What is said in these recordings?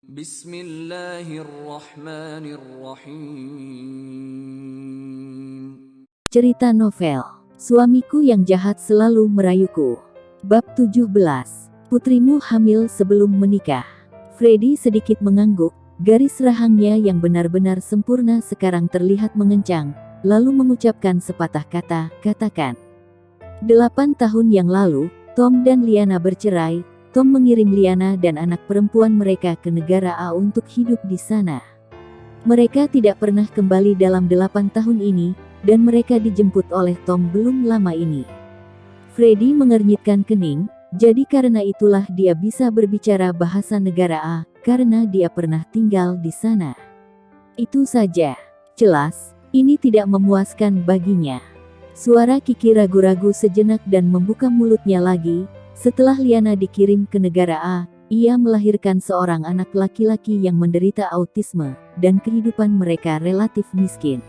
Bismillahirrahmanirrahim. Cerita novel Suamiku yang Jahat Selalu Merayuku. Bab 17. Putrimu hamil sebelum menikah. Freddy sedikit mengangguk, garis rahangnya yang benar-benar sempurna sekarang terlihat mengencang, lalu mengucapkan sepatah kata, katakan. 8 tahun yang lalu, Tom dan Liana bercerai. Tom mengirim Liana dan anak perempuan mereka ke negara A untuk hidup di sana. Mereka tidak pernah kembali dalam 8 tahun ini, dan mereka dijemput oleh Tom belum lama ini. Freddy mengernyitkan kening, jadi karena itulah dia bisa berbicara bahasa negara A, karena dia pernah tinggal di sana. Itu saja. Jelas, ini tidak memuaskan baginya. Suara Kiki ragu-ragu sejenak dan membuka mulutnya lagi. Setelah Liana dikirim ke negara A, ia melahirkan seorang anak laki-laki yang menderita autisme, dan kehidupan mereka relatif miskin.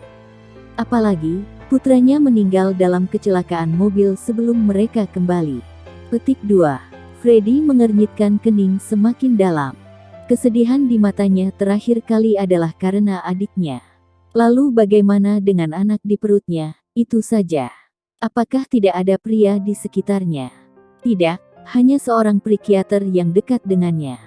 Apalagi, putranya meninggal dalam kecelakaan mobil sebelum mereka kembali. Petik 2. Freddy mengernyitkan kening semakin dalam. Kesedihan di matanya terakhir kali adalah karena adiknya. Lalu bagaimana dengan anak di perutnya? Itu saja. Apakah tidak ada pria di sekitarnya? Tidak, hanya seorang psikiater yang dekat dengannya.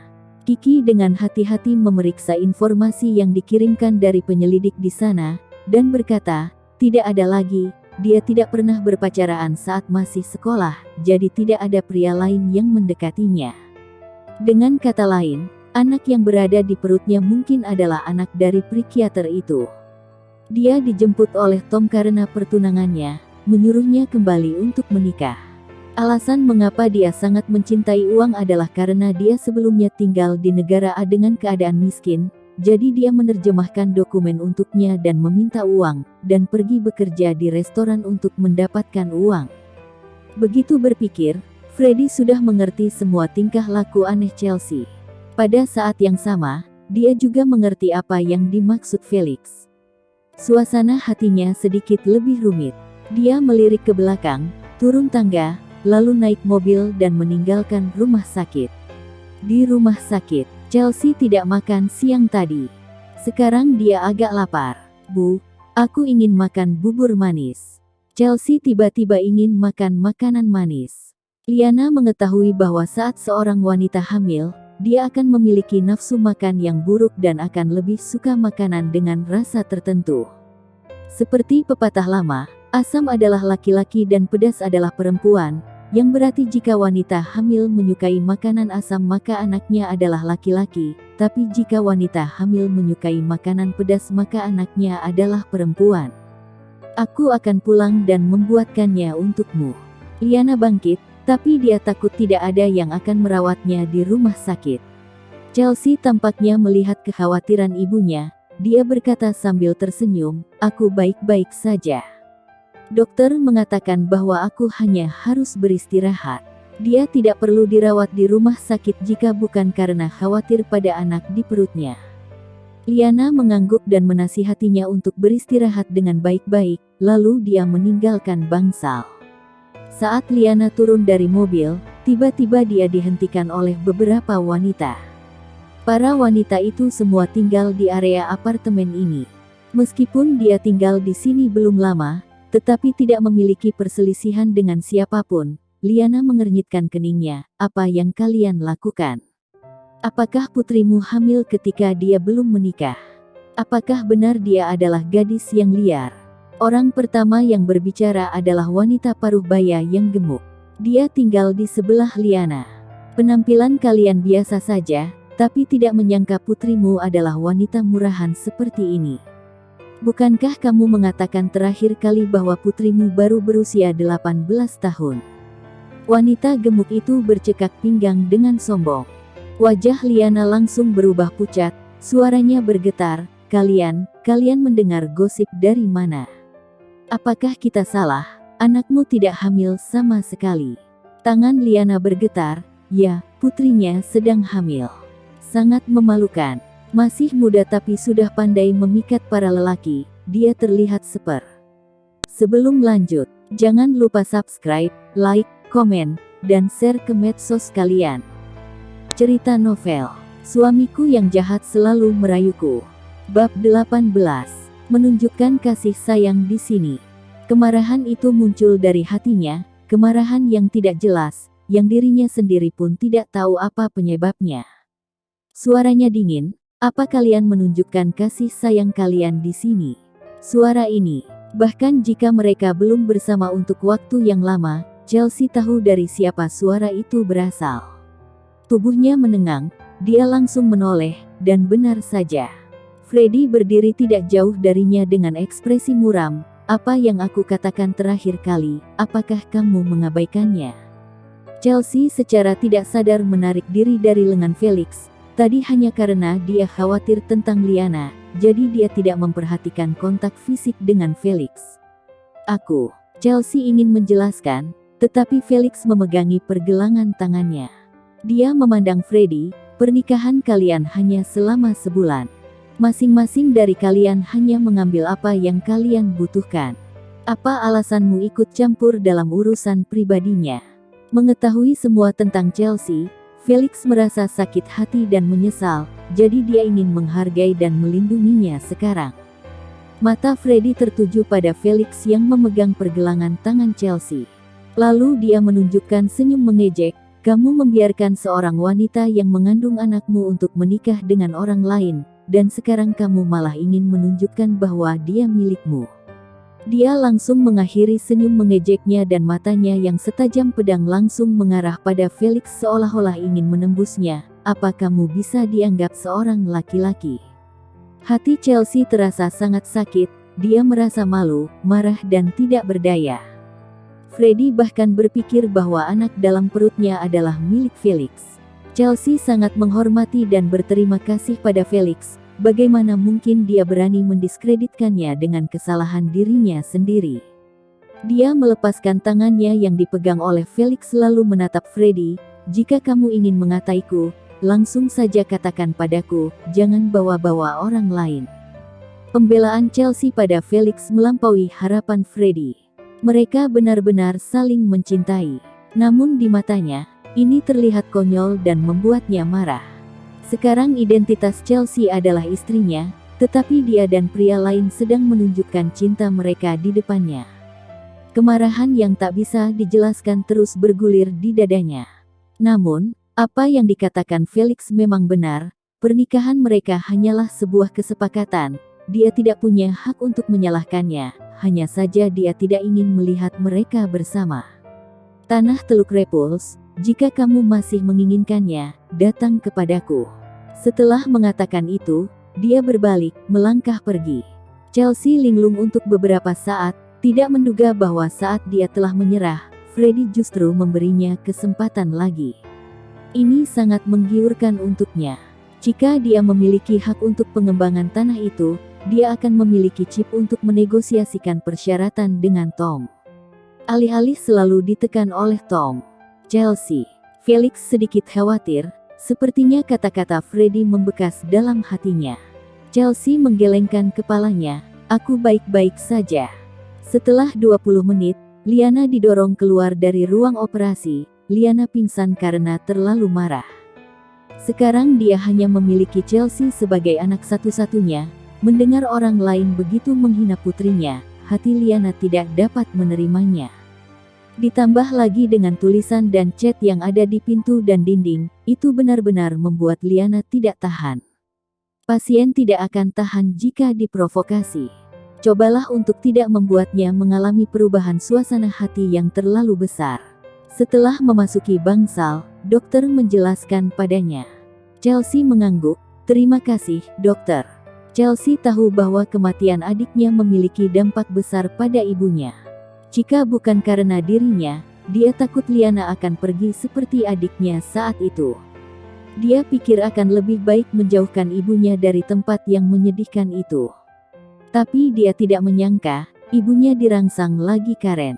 Kiki dengan hati-hati memeriksa informasi yang dikirimkan dari penyelidik di sana, dan berkata, tidak ada lagi, dia tidak pernah berpacaran saat masih sekolah, jadi tidak ada pria lain yang mendekatinya. Dengan kata lain, anak yang berada di perutnya mungkin adalah anak dari psikiater itu. Dia dijemput oleh Tom karena pertunangannya, menyuruhnya kembali untuk menikah. Alasan mengapa dia sangat mencintai uang adalah karena dia sebelumnya tinggal di negara A dengan keadaan miskin, jadi dia menerjemahkan dokumen untuknya dan meminta uang, dan pergi bekerja di restoran untuk mendapatkan uang. Begitu berpikir, Freddy sudah mengerti semua tingkah laku aneh Chelsea. Pada saat yang sama, dia juga mengerti apa yang dimaksud Felix. Suasana hatinya sedikit lebih rumit. Dia melirik ke belakang, turun tangga, lalu naik mobil dan meninggalkan rumah sakit. Di rumah sakit, Chelsea tidak makan siang tadi. Sekarang dia agak lapar. Bu, aku ingin makan bubur manis. Chelsea tiba-tiba ingin makan makanan manis. Liana mengetahui bahwa saat seorang wanita hamil, dia akan memiliki nafsu makan yang buruk dan akan lebih suka makanan dengan rasa tertentu. Seperti pepatah lama, asam adalah laki-laki dan pedas adalah perempuan, yang berarti jika wanita hamil menyukai makanan asam maka anaknya adalah laki-laki, tapi jika wanita hamil menyukai makanan pedas maka anaknya adalah perempuan. Aku akan pulang dan membuatkannya untukmu. Liana bangkit, tapi dia takut tidak ada yang akan merawatnya di rumah sakit. Chelsea tampaknya melihat kekhawatiran ibunya, dia berkata sambil tersenyum, aku baik-baik saja. Dokter mengatakan bahwa aku hanya harus beristirahat. Dia tidak perlu dirawat di rumah sakit jika bukan karena khawatir pada anak di perutnya. Liana mengangguk dan menasihatinya untuk beristirahat dengan baik-baik, lalu dia meninggalkan bangsal. Saat Liana turun dari mobil, tiba-tiba dia dihentikan oleh beberapa wanita. Para wanita itu semua tinggal di area apartemen ini. Meskipun dia tinggal di sini belum lama, tetapi tidak memiliki perselisihan dengan siapapun, Liana mengernyitkan keningnya, apa yang kalian lakukan? Apakah putrimu hamil ketika dia belum menikah? Apakah benar dia adalah gadis yang liar? Orang pertama yang berbicara adalah wanita paruh baya yang gemuk. Dia tinggal di sebelah Liana. Penampilan kalian biasa saja, tapi tidak menyangka putrimu adalah wanita murahan seperti ini. Bukankah kamu mengatakan terakhir kali bahwa putrimu baru berusia 18 tahun? Wanita gemuk itu bercekak pinggang dengan sombong. Wajah Liana langsung berubah pucat, suaranya bergetar, kalian mendengar gosip dari mana? Apakah kita salah? Anakmu tidak hamil sama sekali. Tangan Liana bergetar, ya, putrinya sedang hamil. Sangat memalukan. Masih muda tapi sudah pandai memikat para lelaki, dia terlihat seper. Sebelum lanjut, jangan lupa subscribe, like, komen, dan share ke medsos kalian. Cerita novel Suamiku yang jahat selalu merayuku. Bab 18. Menunjukkan kasih sayang di sini. Kemarahan itu muncul dari hatinya, kemarahan yang tidak jelas, yang dirinya sendiri pun tidak tahu apa penyebabnya. Suaranya dingin. Apa kalian menunjukkan kasih sayang kalian di sini? Suara ini, bahkan jika mereka belum bersama untuk waktu yang lama, Chelsea tahu dari siapa suara itu berasal. Tubuhnya menengang, dia langsung menoleh, dan benar saja. Freddy berdiri tidak jauh darinya dengan ekspresi muram. Apa yang aku katakan terakhir kali, apakah kamu mengabaikannya? Chelsea secara tidak sadar menarik diri dari lengan Felix. Tadi hanya karena dia khawatir tentang Liana, jadi dia tidak memperhatikan kontak fisik dengan Felix. Chelsea ingin menjelaskan, tetapi Felix memegangi pergelangan tangannya. Dia memandang Freddy, pernikahan kalian hanya selama sebulan. Masing-masing dari kalian hanya mengambil apa yang kalian butuhkan. Apa alasanmu ikut campur dalam urusan pribadinya? Mengetahui semua tentang Chelsea, Felix merasa sakit hati dan menyesal, jadi dia ingin menghargai dan melindunginya sekarang. Mata Freddy tertuju pada Felix yang memegang pergelangan tangan Chelsea. Lalu dia menunjukkan senyum mengejek. Kamu membiarkan seorang wanita yang mengandung anakmu untuk menikah dengan orang lain, dan sekarang kamu malah ingin menunjukkan bahwa dia milikmu. Dia langsung mengakhiri senyum mengejeknya dan matanya yang setajam pedang langsung mengarah pada Felix seolah-olah ingin menembusnya. Apa kamu bisa dianggap seorang laki-laki? Hati Chelsea terasa sangat sakit, dia merasa malu, marah dan tidak berdaya. Freddy bahkan berpikir bahwa anak dalam perutnya adalah milik Felix. Chelsea sangat menghormati dan berterima kasih pada Felix. Bagaimana mungkin dia berani mendiskreditkannya dengan kesalahan dirinya sendiri? Dia melepaskan tangannya yang dipegang oleh Felix lalu menatap Freddy. Jika kamu ingin mengataiku, langsung saja katakan padaku, jangan bawa-bawa orang lain. Pembelaan Chelsea pada Felix melampaui harapan Freddy. Mereka benar-benar saling mencintai. Namun di matanya, ini terlihat konyol dan membuatnya marah. Sekarang identitas Chelsea adalah istrinya, tetapi dia dan pria lain sedang menunjukkan cinta mereka di depannya. Kemarahan yang tak bisa dijelaskan terus bergulir di dadanya. Namun, apa yang dikatakan Felix memang benar, pernikahan mereka hanyalah sebuah kesepakatan. Dia tidak punya hak untuk menyalahkannya, hanya saja dia tidak ingin melihat mereka bersama. Tanah Teluk Repulse, jika kamu masih menginginkannya, datang kepadaku. Setelah mengatakan itu, dia berbalik, melangkah pergi. Chelsea linglung untuk beberapa saat, tidak menduga bahwa saat dia telah menyerah, Freddy justru memberinya kesempatan lagi. Ini sangat menggiurkan untuknya. Jika dia memiliki hak untuk pengembangan tanah itu, dia akan memiliki chip untuk menegosiasikan persyaratan dengan Tom. Alih-alih selalu ditekan oleh Tom. Chelsea. Felix sedikit khawatir, sepertinya kata-kata Freddy membekas dalam hatinya. Chelsea menggelengkan kepalanya, aku baik-baik saja. Setelah 20 menit, Liana didorong keluar dari ruang operasi. Liana pingsan karena terlalu marah. Sekarang dia hanya memiliki Chelsea sebagai anak satu-satunya. Mendengar orang lain begitu menghina putrinya, hati Liana tidak dapat menerimanya. Ditambah lagi dengan tulisan dan cat yang ada di pintu dan dinding, itu benar-benar membuat Liana tidak tahan. Pasien tidak akan tahan jika diprovokasi. Cobalah untuk tidak membuatnya mengalami perubahan suasana hati yang terlalu besar. Setelah memasuki bangsal, dokter menjelaskan padanya. Chelsea mengangguk, terima kasih, dokter. Chelsea tahu bahwa kematian adiknya memiliki dampak besar pada ibunya. Jika bukan karena dirinya, dia takut Liana akan pergi seperti adiknya saat itu. Dia pikir akan lebih baik menjauhkan ibunya dari tempat yang menyedihkan itu. Tapi dia tidak menyangka, ibunya dirangsang lagi Karen.